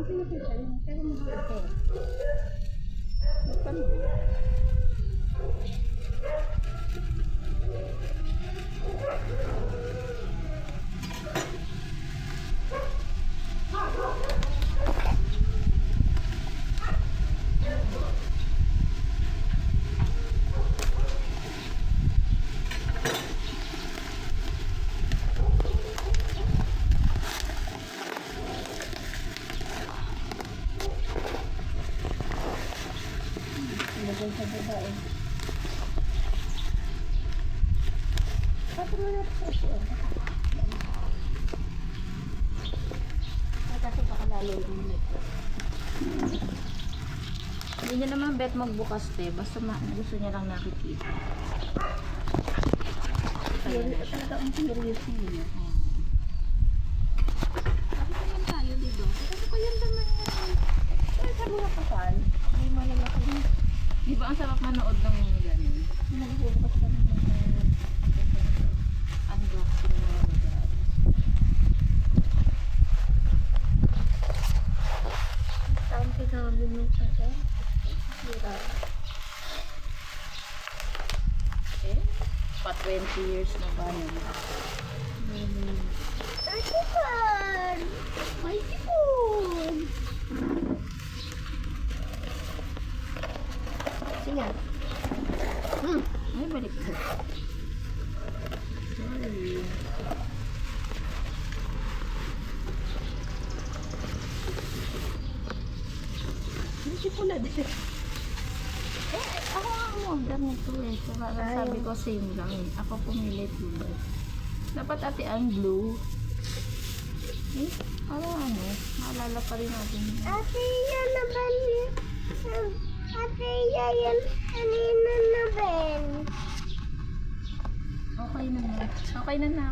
ang pinapita yun. Pero mahal ito. Ito. Ilagay sa babae. Kapag mo natin sa siya. Kasi baka lalo lumit. Hindi niya naman bet magbukas te. Basta gusto niya lang nakikita. Talaga ang curious niya. Sabi ko yan tayo dito. Sabi ko yan naman yan. Ay, sa mga kapal, may malalaki na. Di ba ang sarap manood ng mga ganun? Nagbubukas ka ng Unboxing na mga ganun. taon pinamin mo sa siya. Sira. Eh, pa 20 years na ba yun? Ay, tipon! May tipon! Sige. Ay, balik ko. Sorry. May tipon na din. Ako nga mo, ganito eh. So, parang sabi ko same lang eh. Ako pumili tulad. Dapat ate ang blue. Eh, parang ano, maalala pa rin natin. Ate, yan na ba niya? Ate, yan kanina na ba? Okay na na. Okay na na.